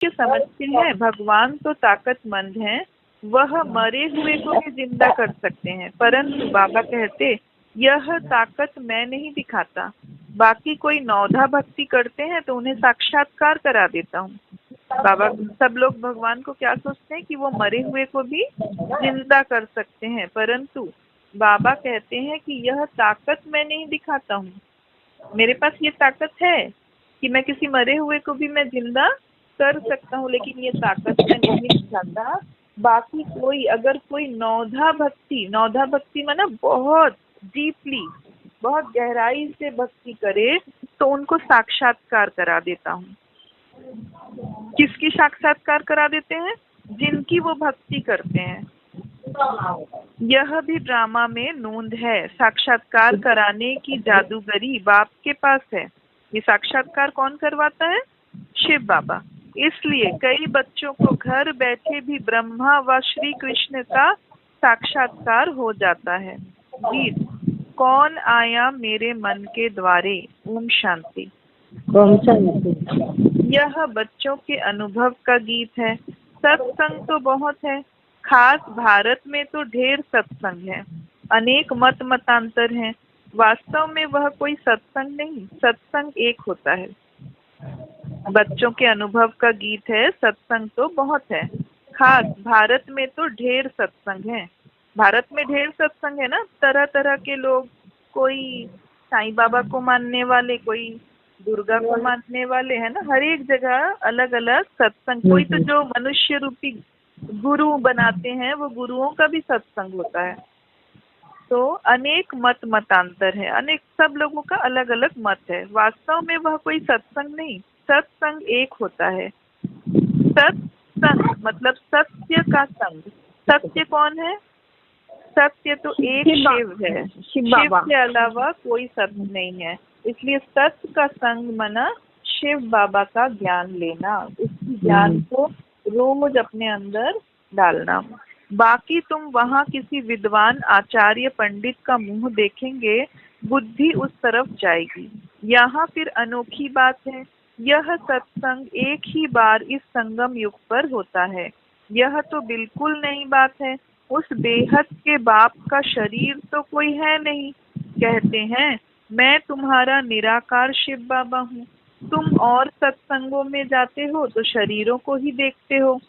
शिष्य समझते हैं भगवान तो ताकतमंद हैं, वह मरे हुए को भी जिंदा कर सकते हैं, परंतु बाबा कहते यह ताकत मैं नहीं दिखाता। बाकी कोई नौधा भक्ति करते हैं तो उन्हें साक्षात्कार करा देता हूँ। बाबा, सब लोग भगवान को क्या सोचते हैं कि वो मरे हुए को भी जिंदा कर सकते हैं, परंतु बाबा कहते हैं कि यह ताकत मैं नहीं दिखाता हूँ। मेरे पास ये ताकत है कि मैं किसी मरे हुए को भी मैं जिंदा कर सकता हूँ, लेकिन ये ताकत मैं नहीं दिखाता। बाकी कोई अगर कोई नौधा भक्ति माना बहुत डीपली, बहुत गहराई से भक्ति करे तो उनको साक्षात्कार करा देता हूँ। किसकी साक्षात्कार करा देते हैं? जिनकी वो भक्ति करते हैं। यह भी ड्रामा में नोंद है, साक्षात्कार कराने की जादूगरी बाप के पास है। ये साक्षात्कार कौन करवाता है? शिव बाबा। इसलिए कई बच्चों को घर बैठे भी ब्रह्मा व श्री कृष्ण का साक्षात्कार हो जाता है। गीत, कौन आया मेरे मन के द्वारे। ओम शांति। यह बच्चों के अनुभव का गीत है। सत्संग तो बहुत है, खास भारत में तो ढेर सत्संग है, अनेक मत मतांतर हैं। वास्तव में वह कोई सत्संग नहीं, सत्संग एक होता है। बच्चों के अनुभव का गीत है। सत्संग तो बहुत है, खास भारत में तो ढेर सत्संग है। भारत में ढेर सत्संग है ना, तरह तरह के लोग, कोई साईं बाबा को मानने वाले, कोई दुर्गा को मानने वाले, है ना। हर एक जगह अलग अलग सत्संग। कोई तो जो मनुष्य रूपी गुरु बनाते हैं वो गुरुओं का भी सत्संग होता है। तो अनेक मत मतांतर है, अनेक, सब लोगों का अलग अलग मत है। वास्तव में वह कोई सत्संग नहीं, सत्संग एक होता है। सत्संग मतलब सत्य का संग। सत्य कौन है? सत्य तो एक शिव है, शिव के अलावा कोई सत्य नहीं है। इसलिए सत्य का संग मना शिव बाबा का ज्ञान लेना, उसकी ज्ञान को रोज अपने अंदर डालना। बाकी तुम वहाँ किसी विद्वान आचार्य पंडित का मुंह देखेंगे, बुद्धि उस तरफ जाएगी। यहाँ फिर अनोखी बात है, यह सत्संग एक ही बार इस संगम युग पर होता है। यह तो बिल्कुल नई बात है। उस बेहद के बाप का शरीर तो कोई है नहीं। कहते हैं मैं तुम्हारा निराकार शिव बाबा हूँ। तुम और सत्संगों में जाते हो तो शरीरों को ही देखते हो।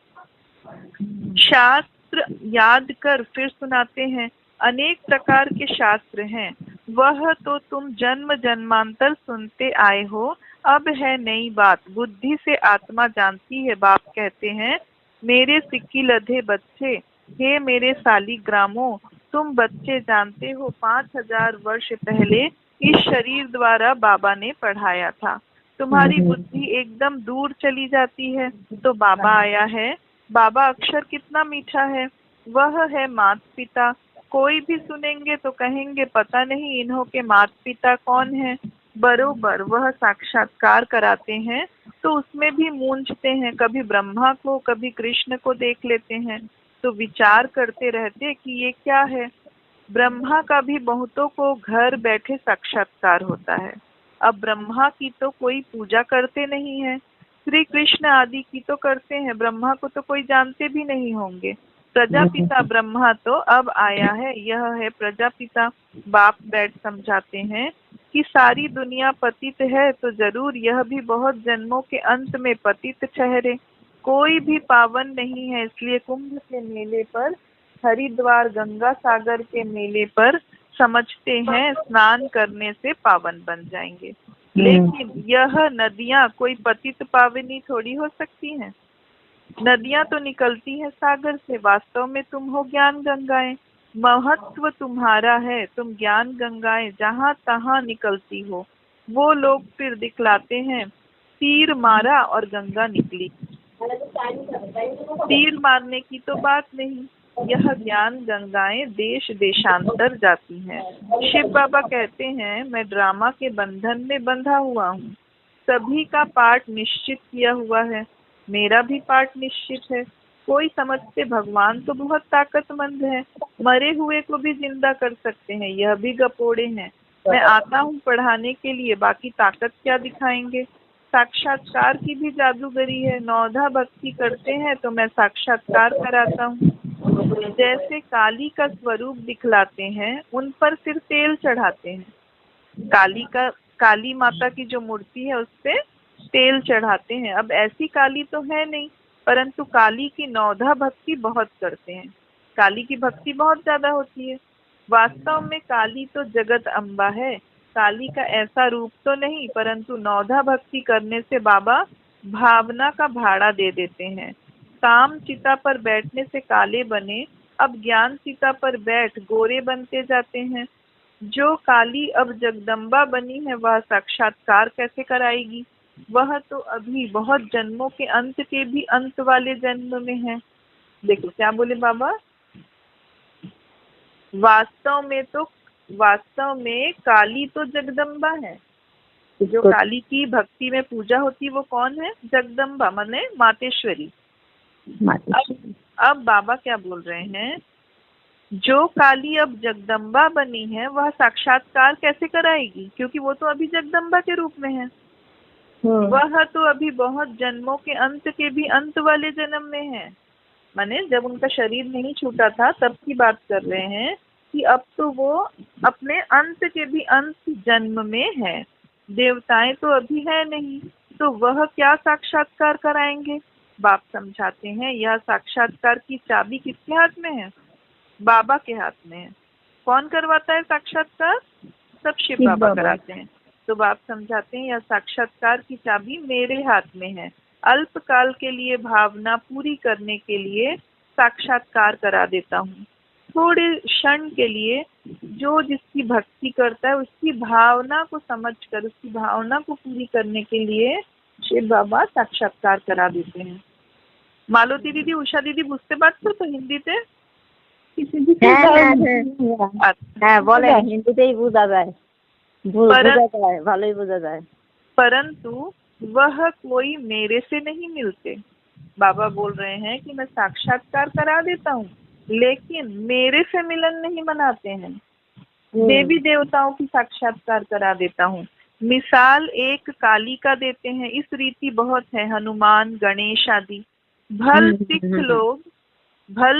शास्त्र याद कर फिर सुनाते हैं, अनेक प्रकार के शास्त्र हैं, वह तो तुम जन्म जन्मांतर सुनते आए हो। अब है नई बात, बुद्धि से आत्मा जानती है। बाप कहते हैं मेरे सिक्की लधे बच्चे, हे मेरे सालिग्रामों, तुम बच्चे जानते हो 5000 वर्ष पहले इस शरीर द्वारा बाबा ने पढ़ाया था। तुम्हारी बुद्धि एकदम दूर चली जाती है तो बाबा आया है। बाबा अक्षर कितना मीठा है, वह है माता पिता। कोई भी सुनेंगे तो कहेंगे पता नहीं इन्हों के माता पिता कौन है। बरोबर वह साक्षात्कार कराते हैं तो उसमें भी मूंझते हैं, कभी ब्रह्मा को कभी कृष्ण को देख लेते हैं तो विचार करते रहते कि ये क्या है। ब्रह्मा का भी बहुतों को घर बैठे साक्षात्कार होता है। अब ब्रह्मा की तो कोई पूजा करते नहीं है, श्री कृष्ण आदि की तो करते हैं, ब्रह्मा को तो कोई जानते भी नहीं होंगे। प्रजापिता ब्रह्मा तो अब आया है, यह है प्रजापिता। बाप बैठ समझाते हैं कि सारी दुनिया पतित है तो जरूर यह भी बहुत जन्मों के अंत में पतित ठहरे। कोई भी पावन नहीं है, इसलिए कुंभ के मेले पर, हरिद्वार गंगा सागर के मेले पर समझते हैं स्नान करने से पावन बन जाएंगे। लेकिन यह नदियाँ कोई पतित पावनी थोड़ी हो सकती हैं। नदियाँ तो निकलती हैं सागर से, वास्तव में तुम हो ज्ञान गंगाएं। महत्व तुम्हारा है, तुम ज्ञान गंगाएं जहाँ तहाँ निकलती हो। वो लोग फिर दिखलाते हैं तीर मारा और गंगा निकली। तीर मारने की तो बात नहीं, यह ज्ञान गंगाएं देश देशांतर जाती हैं। शिव बाबा कहते हैं मैं ड्रामा के बंधन में बंधा हुआ हूँ, सभी का पाठ निश्चित किया हुआ है, मेरा भी पाठ निश्चित है। कोई समझते भगवान तो बहुत ताकतमंद है, मरे हुए को भी जिंदा कर सकते हैं, यह भी गपोड़े हैं। मैं आता हूँ पढ़ाने के लिए, बाकी ताकत क्या दिखाएंगे। साक्षात्कार की भी जादूगरी है। नौधा भक्ति करते हैं तो मैं साक्षात्कार कराता हूँ। जैसे काली का स्वरूप दिखलाते हैं, उन पर फिर तेल चढ़ाते हैं। काली माता की जो मूर्ति है उस पे तेल चढ़ाते हैं। अब ऐसी काली तो है नहीं, परंतु काली की नौधा भक्ति बहुत करते हैं। काली की भक्ति बहुत ज्यादा होती है। वास्तव में काली तो जगत अम्बा है। काली का ऐसा रूप तो नहीं, परंतु नौधा भक्ति करने से बाबा भावना का भाड़ा दे देते हैं। काम चिता पर बैठने से काले बने, अब ज्ञान चिता पर बैठ गोरे बनते जाते हैं। जो काली अब जगदम्बा बनी है वह साक्षात्कार कैसे कराएगी? वह तो अभी बहुत जन्मों के अंत के भी अंत वाले जन्म में है। देखो क्या बोले बाबा, वास्तव में काली तो जगदम्बा है। जो काली की भक्ति में पूजा होती वो कौन है? जगदम्बा माने मातेश्वरी। अब बाबा क्या बोल रहे हैं, जो काली अब जगदम्बा बनी है वह साक्षात्कार कैसे कराएगी? क्योंकि वो तो अभी जगदम्बा के रूप में है। वह तो अभी बहुत जन्मों के अंत के भी अंत वाले जन्म में है। माने जब उनका शरीर नहीं छूटा था तब की बात कर रहे हैं कि अब तो वो अपने अंत के भी अंत जन्म में है। देवताएं तो अभी है नहीं, तो वह क्या साक्षात्कार कराएंगे? बाप समझाते हैं, यह साक्षात्कार की चाबी किसके हाथ में है? बाबा के हाथ में है। कौन करवाता है साक्षात्कार? सब शिव बाबा कराते हैं। तो बाप समझाते हैं, यह साक्षात्कार की चाबी मेरे हाथ में है। अल्पकाल के लिए भावना पूरी करने के लिए साक्षात्कार करा देता हूँ। थोड़े क्षण के लिए जो जिसकी भक्ति करता है उसकी भावना को समझकर उसकी भावना को पूरी करने के लिए शिव बाबा साक्षात्कार करा देते हैं। मालती दीदी, उषा दीदी बुझতে পারছো তো হিন্দিতে? হ্যাঁ বলে, হিন্দিতেই বোঝা যায়, ভালোই বোঝা যায়। परंतु वह कोई मेरे से नहीं मिलते। बाबा बोल रहे हैं कि मैं साक्षात्कार करा देता हूँ, लेकिन मेरे से मिलन नहीं मनाते हैं। देवी देवताओं की साक्षात्कार करा देता हूँ। मिसाल एक काली का देते हैं, इस रीति बहुत है, हनुमान, गणेश आदि। भल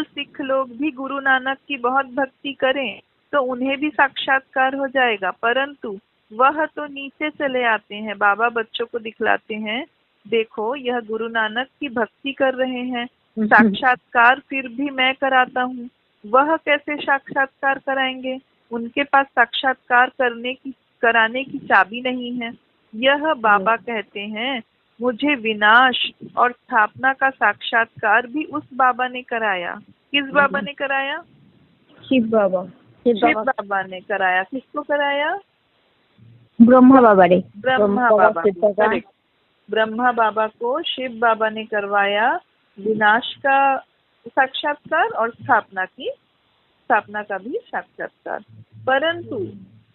सिख लोग भी गुरु नानक की बहुत भक्ति करें तो उन्हें भी साक्षात्कार हो जाएगा, परंतु वह तो नीचे चले आते हैं। बाबा बच्चों को दिखलाते हैं, देखो यह गुरु नानक की भक्ति कर रहे हैं, साक्षात्कार फिर भी मैं कराता हूँ। वह कैसे साक्षात्कार कराएंगे? उनके पास साक्षात्कार कराने की चाबी नहीं है। यह बाबा कहते हैं, मुझे विनाश और स्थापना का साक्षात्कार भी उस बाबा ने कराया। किस बाबा ने कराया? शिव बाबा। शिव बाबा ने कराया। किसको कराया? ब्रह्मा बाबा रे। ब्रह्मा बाबा। ब्रह्मा बाबा को शिव बाबा ने करवाया विनाश का साक्षात्कार और स्थापना का भी साक्षात्कार। परंतु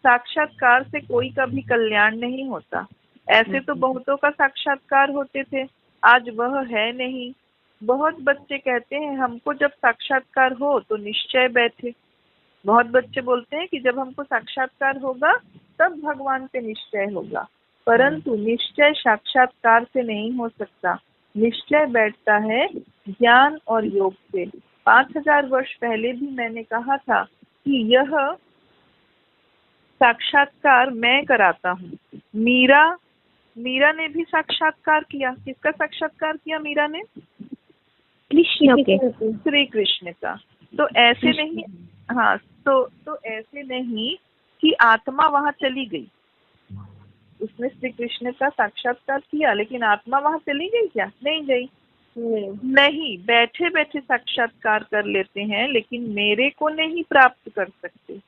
साक्षात्कार से कोई का भी कल्याण नहीं होता। ऐसे तो बहुतों का साक्षात्कार होते थे, आज वह है नहीं। बहुत बच्चे कहते हैं हमको जब साक्षात्कार हो तो निश्चय बैठे। बहुत बच्चे बोलते हैं कि जब हमको साक्षात्कार होगा तब भगवान पे निश्चय होगा, परंतु निश्चय साक्षात्कार से नहीं हो सकता। निश्चय बैठता है ज्ञान और योग से। 5000 वर्ष पहले भी मैंने कहा था कि यह साक्षात्कार मैं कराता हूँ। मीरा ने भी साक्षात्कार किया। किसका साक्षात्कार किया मीरा ने? कृष्ण के, श्री कृष्ण का। तो ऐसे नहीं, हाँ, तो ऐसे नहीं कि आत्मा वहां चली गई। उसने श्री कृष्ण का साक्षात्कार किया, लेकिन आत्मा वहां चली गई क्या? नहीं गई। नहीं, बैठे बैठे साक्षात्कार कर लेते हैं, लेकिन मेरे को नहीं प्राप्त कर सकते।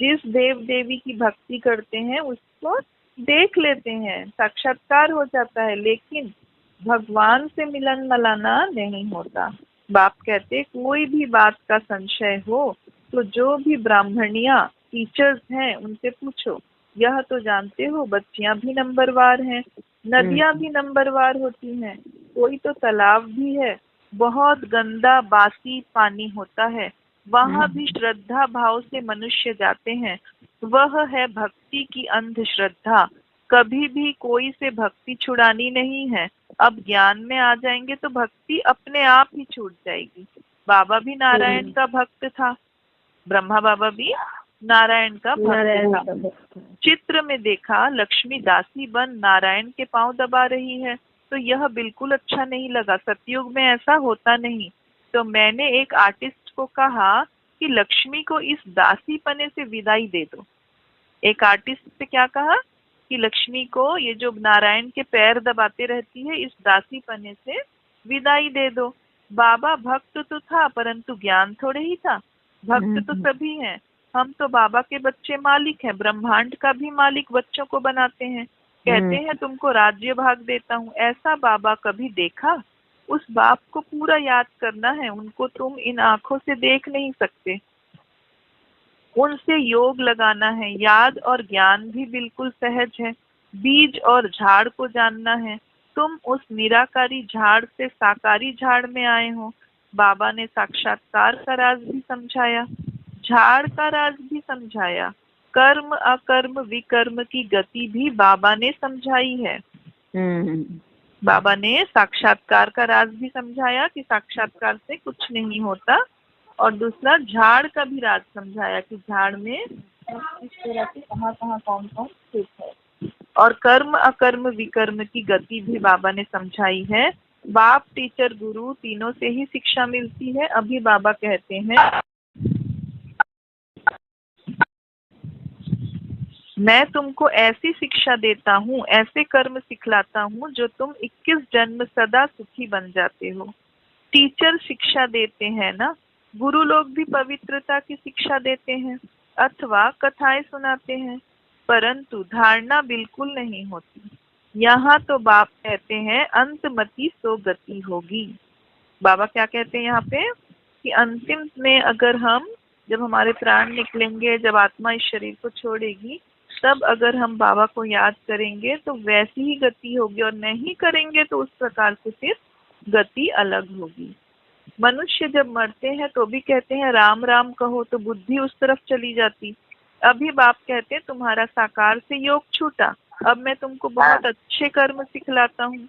जिस देव देवी की भक्ति करते हैं उसको देख लेते हैं, साक्षात्कार हो जाता है, लेकिन भगवान से मिलन मलाना नहीं होता। बाप कहते कोई भी बात का संशय हो तो जो भी ब्राह्मणियां टीचर्स हैं उनसे पूछो। यह तो जानते हो बच्चियां भी नंबरवार हैं, नदियां भी नंबरवार होती हैं, कोई तो तालाब भी है, बहुत गंदा बासी पानी होता है, वहां भी श्रद्धा भाव से मनुष्य जाते हैं। वह है भक्ति की अंधश्रद्धा। कभी भी कोई से भक्ति छुड़ानी नहीं है। अब ज्ञान में आ जाएंगे तो भक्ति अपने आप ही छूट जाएगी। बाबा भी नारायण का भक्त था, ब्रह्मा बाबा भी नारायण का भक्त था। चित्र में देखा लक्ष्मी दासी बन नारायण के पांव दबा रही है, तो यह बिल्कुल अच्छा नहीं लगा। सतयुग में ऐसा होता नहीं। तो मैंने एक आर्टिस्ट को कहा कि लक्ष्मी को इस दासी पने से विदाई दे दो। एक आर्टिस्ट से क्या कहा कि लक्ष्मी को ये जो नारायण के पैर दबाते रहती है, इस दासी पने से विदाई दे दो। बाबा भक्त तो था, परंतु ज्ञान थोड़े ही था। भक्त तो सभी हैं, हम तो बाबा के बच्चे मालिक हैं। ब्रह्मांड का भी मालिक बच्चों को बनाते हैं, कहते हैं तुमको राज्य भाग देता हूँ। ऐसा बाबा कभी देखा? उस बाप को पूरा याद करना है, उनको तुम इन आंखों से देख नहीं सकते। उनसे योग लगाना है। याद और ज्ञान भी बिल्कुल सहज है। बीज और झाड़ को जानना है। तुम उस निराकारी झाड़ से साकारी झाड़ में आए हो। बाबा ने साक्षात्कार का राज भी समझाया, झाड़ का राज भी समझाया, कर्म अकर्म विकर्म की गति भी बाबा ने समझाई है। बाबा ने साक्षात्कार का राज भी समझाया कि साक्षात्कार से कुछ नहीं होता, और दूसरा झाड़ का भी राज समझाया कि झाड़ में इस तरह से कहाँ कहाँ कौन कौन स्थित है, और कर्म अकर्म विकर्म की गति भी बाबा ने समझाई है। बाप टीचर गुरु तीनों से ही शिक्षा मिलती है। अभी बाबा कहते हैं मैं तुमको ऐसी शिक्षा देता हूँ, ऐसे कर्म सिखलाता हूँ जो तुम 21 जन्म सदा सुखी बन जाते हो। टीचर शिक्षा देते हैं ना, गुरु लोग भी पवित्रता की शिक्षा देते हैं अथवा कथाएं सुनाते हैं, परंतु धारणा बिल्कुल नहीं होती। यहाँ तो बाप कहते हैं अंतमति सो गति होगी। बाबा क्या कहते हैं यहाँ पे कि अंतिम में अगर हम, जब हमारे प्राण निकलेंगे, जब आत्मा इस शरीर को छोड़ेगी, तब अगर हम बाबा को याद करेंगे तो वैसी ही गति होगी, और नहीं करेंगे तो उस प्रकार से फिर गति अलग होगी। मनुष्य जब मरते हैं तो भी कहते हैं राम राम कहो, तो बुद्धि उस तरफ चली जाती। अभी बाप कहते हैं तुम्हारा साकार से योग छूटा, अब मैं तुमको बहुत अच्छे कर्म सिखलाता हूँ।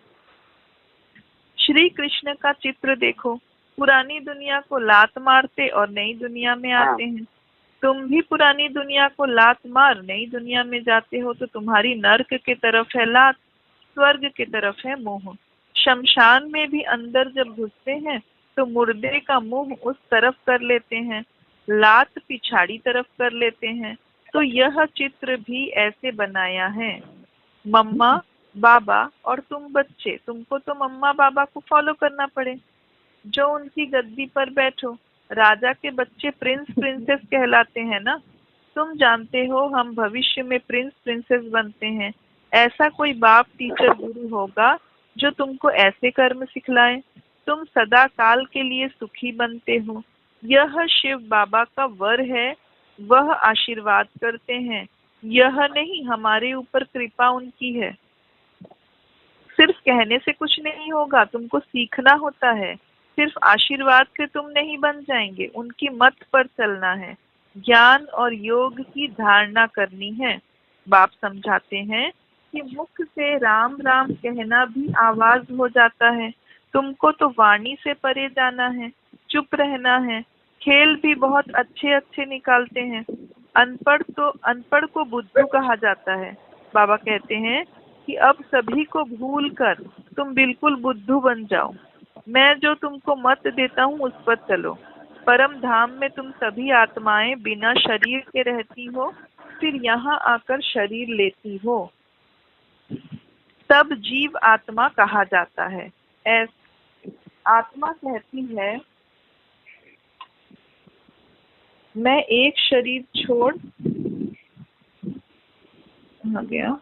श्री कृष्ण का चित्र देखो, पुरानी दुनिया को लात मारते और नई दुनिया में आते हैं। तुम भी पुरानी दुनिया को लात मार नई दुनिया में जाते हो, तो तुम्हारी नर्क की तरफ है लात, स्वर्ग की तरफ है मोह। शमशान में भी अंदर जब घुसते हैं तो मुर्दे का मुंह उस तरफ कर लेते हैं, लात पिछाड़ी तरफ कर लेते हैं। तो यह चित्र भी ऐसे बनाया है। मम्मा बाबा और तुम बच्चे, तुमको तो मम्मा बाबा को फॉलो करना पड़े, जो उनकी गद्दी पर बैठो। राजा के बच्चे प्रिंस प्रिंसेस कहलाते हैं ना। तुम जानते हो हम भविष्य में प्रिंस प्रिंसेस बनते हैं। ऐसा कोई बाप टीचर गुरु होगा जो तुमको ऐसे कर्म सिखलाए, तुम सदा काल के लिए सुखी बनते हो। यह शिव बाबा का वर है, वह आशीर्वाद करते हैं। यह नहीं, हमारे ऊपर कृपा उनकी है। सिर्फ कहने से कुछ नहीं होगा, तुमको सीखना होता है। सिर्फ आशीर्वाद से तुम नहीं बन जाएंगे, उनकी मत पर चलना है, ज्ञान और योग की धारणा करनी है। बाप समझाते हैं कि मुख से राम राम कहना भी आवाज हो जाता है। तुमको तो वाणी से परे जाना है, चुप रहना है। खेल भी बहुत अच्छे अच्छे निकालते हैं। अनपढ़ को बुद्धू कहा जाता है। बाबा कहते हैं कि अब सभी को भूल कर तुम बिल्कुल बुद्धू बन जाओ। मैं जो तुमको मत देता हूँ उस पर चलो। परम धाम में तुम सभी आत्माएं बिना शरीर के रहती हो, फिर यहाँ आकर शरीर लेती हो, तब जीव आत्मा कहा जाता है। आत्मा कहती है मैं एक शरीर छोड़ आ गया,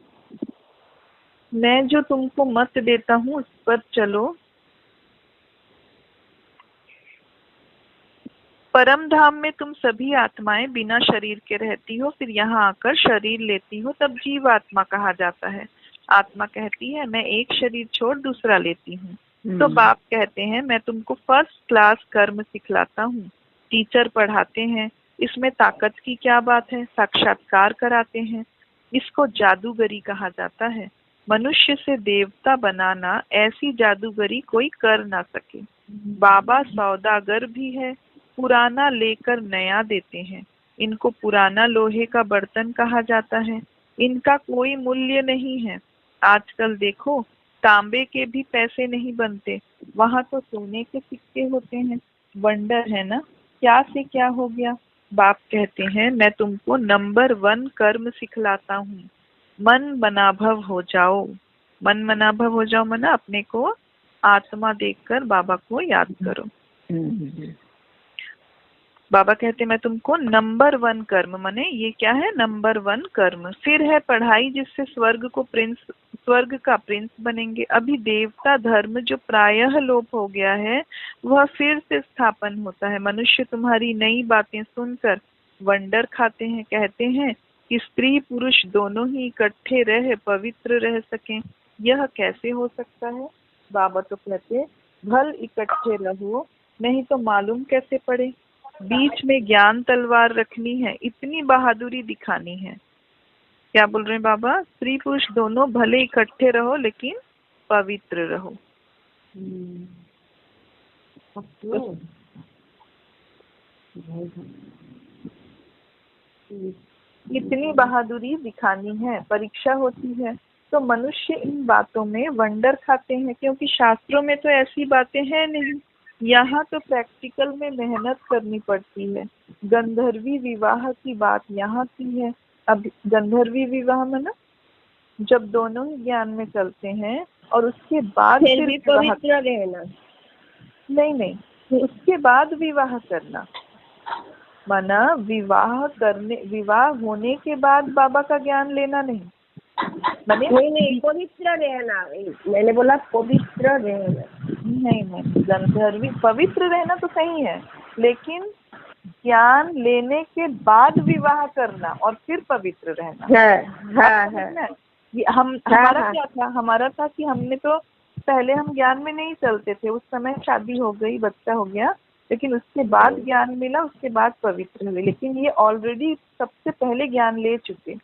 मैं जो तुमको मत देता हूँ उस पर चलो। परम धाम में तुम सभी आत्माएं बिना शरीर के रहती हो, फिर यहाँ आकर शरीर लेती हो, तब जीव आत्मा कहा जाता है। आत्मा कहती है मैं एक शरीर छोड़ दूसरा लेती हूँ। तो बाप कहते हैं मैं तुमको फर्स्ट क्लास कर्म सिखलाता हूँ। टीचर पढ़ाते हैं, इसमें ताकत की क्या बात है। साक्षात्कार कराते हैं, इसको जादूगरी कहा जाता है। मनुष्य से देवता बनाना ऐसी जादूगरी कोई कर ना सके। बाबा सौदागर भी है, पुराना लेकर नया देते हैं। इनको पुराना लोहे का बर्तन कहा जाता है, इनका कोई मूल्य नहीं है। आजकल देखो, तांबे के भी पैसे नहीं बनते, वहां तो सोने के सिक्के होते हैं। वंडर है ना, क्या से क्या हो गया। बाप कहते हैं, मैं तुमको नंबर 1 कर्म सिखलाता हूँ। मन मनाभव हो जाओ। मन मनाभव हो जाओ मना अपने को आत्मा देखकर बाबा को याद करो। बाबा कहते मैं तुमको नंबर 1 कर्म, माने ये क्या है, नंबर 1 कर्म। फिर है पढ़ाई, जिससे स्वर्ग का प्रिंस बनेंगे। अभी देवता धर्म जो प्रायः लोप हो गया है, वह फिर से स्थापन होता है। मनुष्य तुम्हारी नई बातें सुनकर वंडर खाते हैं, कहते हैं कि स्त्री पुरुष दोनों ही इकट्ठे रह पवित्र रह सकें। यह कैसे हो सकता है। बाबा तो कहते भल इकट्ठे रहो, नहीं तो मालूम कैसे पड़े। बीच में ज्ञान तलवार रखनी है, इतनी बहादुरी दिखानी है। क्या बोल रहे हैं बाबा, स्त्री पुरुष दोनों भले इकट्ठे रहो लेकिन पवित्र रहो। इतनी बहादुरी दिखानी है, परीक्षा होती है। तो मनुष्य इन बातों में वंडर खाते हैं, क्योंकि शास्त्रों में तो ऐसी बातें हैं नहीं। यहाँ तो प्रैक्टिकल में मेहनत करनी पड़ती है। गंधर्वी विवाह की बात यहाँ की है। अब गंधर्वी विवाह में ना, जब दोनों ही ज्ञान में चलते हैं और उसके बाद फिर भी पवित्र रहना, नहीं, उसके बाद विवाह करना, माना विवाह होने के बाद बाबा का ज्ञान लेना नहीं। नहीं, पवित्र रहना, मैंने बोला पवित्र रहना। नहीं, गंधर्वी पवित्र रहना तो सही है, लेकिन ज्ञान लेने के बाद विवाह करना और फिर पवित्र रहना है। हमारा था कि हमने तो पहले हम ज्ञान में नहीं चलते थे, उस समय शादी हो गई, बच्चा हो गया, लेकिन उसके बाद ज्ञान मिला, उसके बाद पवित्र हुए। लेकिन ये ऑलरेडी सबसे पहले ज्ञान ले चुके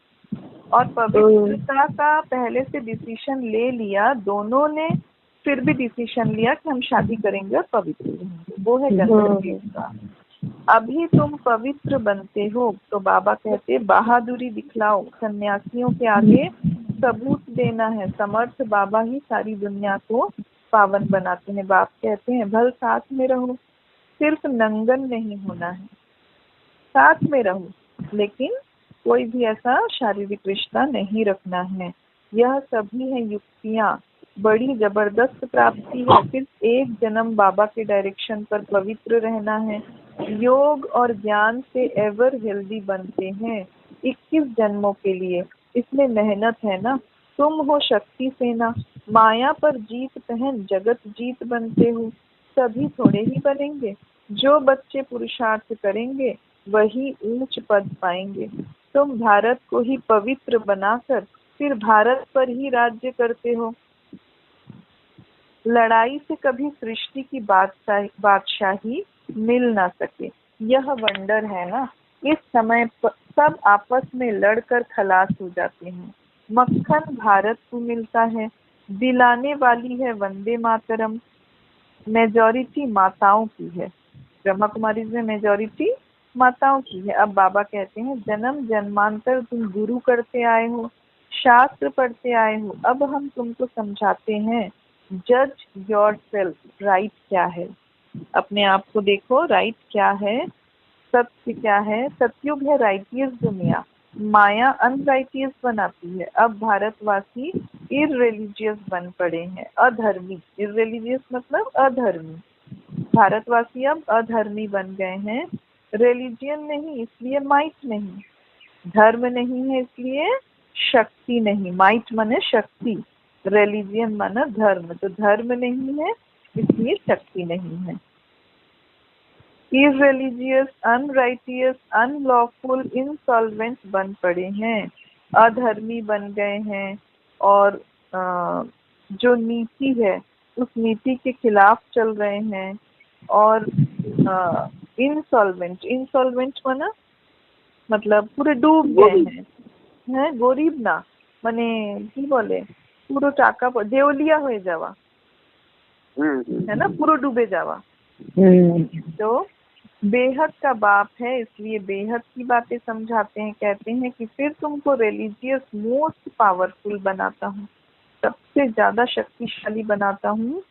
और पवित्रता का पहले से डिसीजन ले लिया। दोनों ने फिर भी डिसीजन लिया कि हम शादी करेंगे और पवित्र रहेंगे। वो है गंधर्वी का। अभी तुम पवित्र बनते हो तो बाबा कहते बहादुरी दिखलाओ, सन्यासियों के आगे सबूत देना है। समर्थ बाबा ही सारी दुनिया को पावन बनाते हैं। बाप कहते हैं भल साथ में रहो, सिर्फ नंगन नहीं होना है, साथ में रहो, लेकिन कोई भी ऐसा शारीरिक रिश्ता नहीं रखना है। यह सभी है युक्तियाँ, बड़ी जबरदस्त प्राप्ति है। सिर्फ एक जन्म बाबा के डायरेक्शन पर पवित्र रहना है। योग और ज्ञान से एवर हेल्दी बनते हैं 21 जन्मों के लिए। इसमें मेहनत है ना। तुम हो शक्ति सेना, माया पर जीत पहन जगत जीत बनते हो। सभी थोड़े ही बनेंगे, जो बच्चे पुरुषार्थ करेंगे वही ऊंच पद पाएंगे। तुम भारत को ही पवित्र बनाकर फिर भारत पर ही राज्य करते हो। लड़ाई से कभी सृष्टि की बादशाही मिल ना सके। यह वंडर है ना। इस समय सब आपस में लड़कर खलास हो जाते हैं। मक्खन भारत को मिलता है, दिलाने वाली है वंदे मातरम। मेजॉरिटी माताओं की है, ब्रह्मा कुमारी में मेजॉरिटी माताओं की है। अब बाबा कहते हैं जन्म जन्मांतर तुम गुरु करते आए हो, शास्त्र पढ़ते आए हो। अब हम तुमको समझाते हैं जज योर सेल्फ, राइट क्या है, अपने आप को देखो, राइट क्या है, सत्य क्या है। सतयुग है राइटियस दुनिया, माया अनराइटियस बनाती है। अब भारतवासी इररिलीजियस बन पड़े हैं, अधर्मी। इररिलीजियस मतलब अधर्मी। भारतवासी अब अधर्मी बन गए हैं। रिलीजियन नहीं इसलिए माइट नहीं, धर्म नहीं है इसलिए शक्ति नहीं। माइट माने शक्ति, रिलीजियन माने धर्म। तो धर्म नहीं है इसलिए शक्ति नहीं है। इररिलीजियस, अनराइटियस, अनलॉफुल, इंसॉल्वेंट बन पड़े हैं, अधर्मी बन गए हैं। और जो नीति है उस नीति के खिलाफ चल रहे हैं। और इंसॉल्वेंट, इंसॉल्वेंट माना मतलब पूरे डूब गए हैं। হ্যাঁ, গরিব না, মানে কি বলে, পুরো টাকা দেউলিয়া হয়ে যাওয়া, है ना, पूरा डूबे जावा। तो बेहद का बाप है, इसलिए बेहद की बातें समझाते हैं। कहते हैं कि फिर तुमको रिलीजियस मोस्ट पावरफुल बनाता हूँ, सबसे ज्यादा शक्तिशाली बनाता हूँ।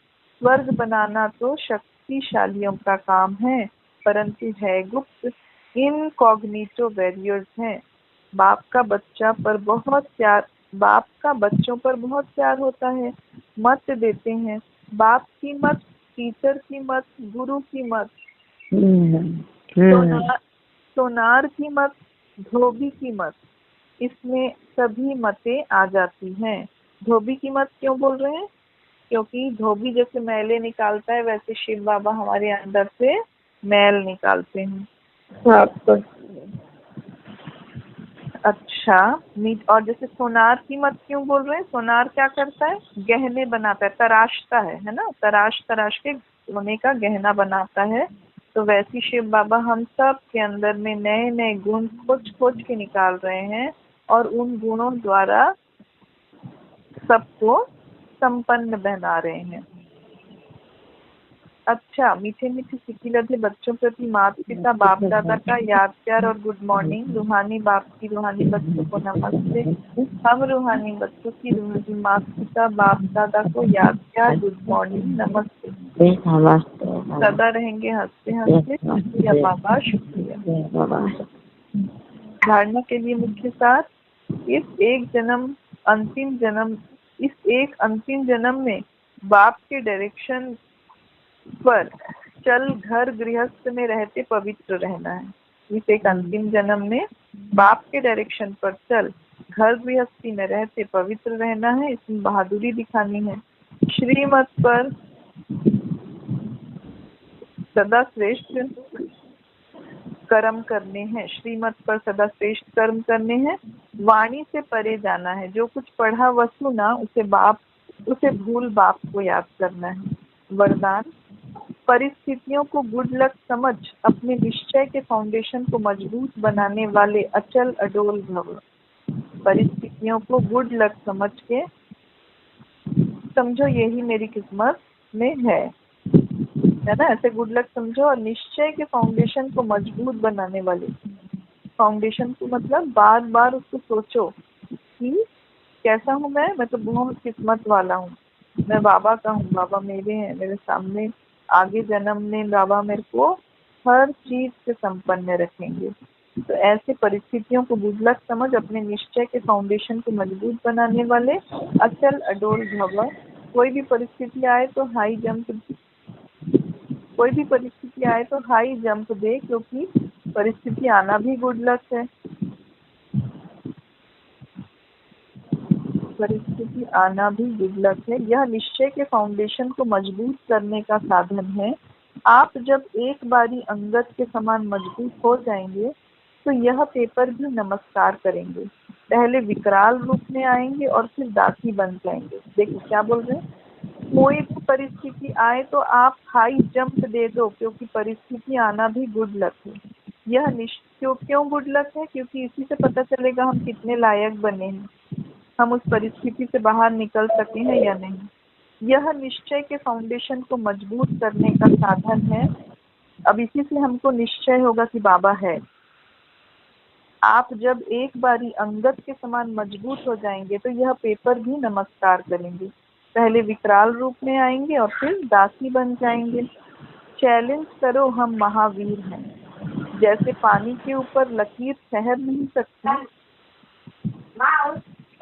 स्वर्ग बनाना तो शक्तिशालियों का काम है, परंतु है गुप्त, इनकॉग्निटो बैरियर्स हैं। बाप का बच्चों पर बहुत प्यार होता है, मत देते हैं। बाप की मत, टीचर की मत, गुरु की मत, सोनार की मत, धोबी की मत, इसमें सभी मतें आ जाती हैं। धोबी की मत क्यों बोल रहे हैं? क्योंकि धोबी जैसे मैले निकालता है, वैसे शिव बाबा हमारे अंदर से मैल निकालते हैं। अच्छा, और जैसे सोनार की मत क्यों बोल रहे हैं? सोनार क्या करता है? गहने बनाता है, तराशता है ना, तराश के सोने का गहना बनाता है। तो वैसी शिव बाबा हम सब के अंदर में नए नए गुण खोज के निकाल रहे हैं, और उन गुणों द्वारा सबको संपन्न बना रहे हैं। अच्छा, मीठे मीठे सिक्की लधे बच्चों प्रति माता पिता बाप दादा का याद प्यार और गुड मॉर्निंग। रूहानी बाप की रूहानी बच्चों को नमस्ते। हम रूहानी बच्चों की रूहानी माता पिता बाप दादा को याद प्यार, गुड मॉर्निंग, नमस्ते। सदा रहेंगे हंसते हंसते। शुक्रिया बाबा, शुक्रिया। धारणा के लिए मुख्य सार, इस एक अंतिम जन्म में बाप के डायरेक्शन पर चल घर गृहस्थ में रहते पवित्र रहना है। इस एक अंतिम जन्म में बाप के डायरेक्शन पर चल घर गृहस्थी में रहते पवित्र रहना है, इसमें बहादुरी दिखानी है। श्रीमत पर सदा श्रेष्ठ कर्म करने हैं, श्रीमत पर सदा श्रेष्ठ कर्म करने हैं। वाणी से परे जाना है, जो कुछ पढ़ा व सुना उसे भूल बाप को याद करना है। वरदान, परिस्थितियों को गुड लक समझ अपने निश्चय के फाउंडेशन को मजबूत बनाने वाले अचल अडोल भव। परिस्थितियों को गुड लक समझ के समझो यही मेरी किस्मत में है ना, ऐसे गुड लक समझो। और निश्चय के फाउंडेशन को मजबूत बनाने वाले, फाउंडेशन को मतलब बार बार उसको सोचो कि कैसा हूँ मैं तो बहुत किस्मत वाला हूँ, मैं बाबा का हूँ, बाबा मेरे हैं, मेरे सामने आगे जन्म में बाबा मेरे को हर चीज से संपन्न रखेंगे। तो ऐसे परिस्थितियों को गुडलक समझ अपने निश्चय के फाउंडेशन को मजबूत बनाने वाले अचल अडोल भव। कोई भी परिस्थिति आए तो हाई जंप दे, क्योंकि परिस्थिति आना भी गुडलक है। परिस्थिति आना भी गुडलक है। यह निश्चय के फाउंडेशन को मजबूत करने का साधन है। आप जब एक बारी अंगद के समान मजबूत हो जाएंगे तो यह पेपर भी नमस्कार करेंगे। पहले विकराल रूप में आएंगे और फिर दासी बन जाएंगे। देखिए क्या बोल रहे हैं, कोई भी परिस्थिति आए तो आप हाई जंप दे दो, क्योंकि परिस्थिति आना भी गुडलक है। यह क्यों गुडलक है? क्योंकि इसी से पता चलेगा हम कितने लायक बने हैं, हम उस परिस्थिति से बाहर निकल सके हैं या नहीं। यह निश्चय के फाउंडेशन को मजबूत करने का साधन है। अब इसी से हमको निश्चय होगा कि बाबा है। आप जब एक बारी अंगद के समान मजबूत हो जाएंगे तो यह पेपर भी नमस्कार करेंगे। पहले विकराल रूप में आएंगे और फिर दासी बन जाएंगे। चैलेंज करो, हम महावीर हैं। जैसे पानी के ऊपर लकीर ठहर नहीं सकती,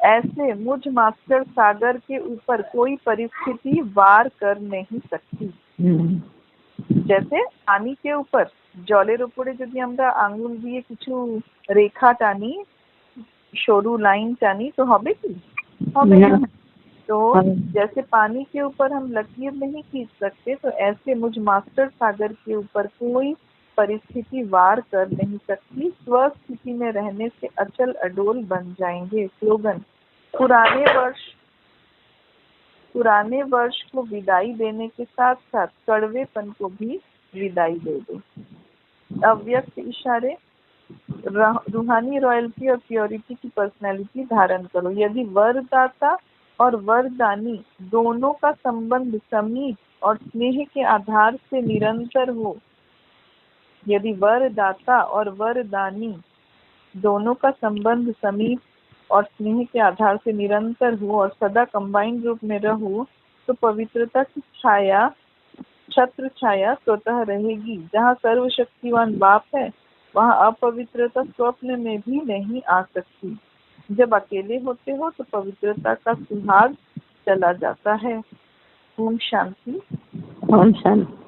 ऐसे मुझ मास्टर सागर के ऊपर कोई परिस्थिति वार कर नहीं सकती। जैसे पानी के ऊपर जलेर উপরে যদি আমরা আঙ্গুল দিয়ে কিছু রেখা টানি, সরু লাইন টানি तो হবে কি? হবে না। तो जैसे पानी के ऊपर हम लकीर नहीं खींच सकते, तो ऐसे मुझ मास्टर सागर के ऊपर कोई परिस्थिति वार कर नहीं सकती। स्वस्थिति में रहने से अचल अडोल बन जाएंगे। स्लोगन, पुराने वर्ष को विदाई देने के साथ साथ कड़वेपन को भी विदाई दे दो। अव्यक्त इशारे, रूहानी रॉयल्टी और प्योरिटी की पर्सनैलिटी धारण करो। यदि वरदाता और वरदानी दोनों का संबंध समीप और स्नेह के आधार से निरंतर हो, यदि वरदाता और वरदानी दोनों का संबंध समीप और स्नेह के आधार से निरंतर हो और सदा कंबाइंड रूप में रहो, तो पवित्रता की छाया, छत्र छाया स्वतः रहेगी। जहाँ सर्वशक्तिवान बाप है, वहाँ अपवित्रता स्वप्न में भी नहीं आ सकती। जब अकेले होते हो तो पवित्रता का सुहाग चला जाता है। ओम शांति। ओम शांति।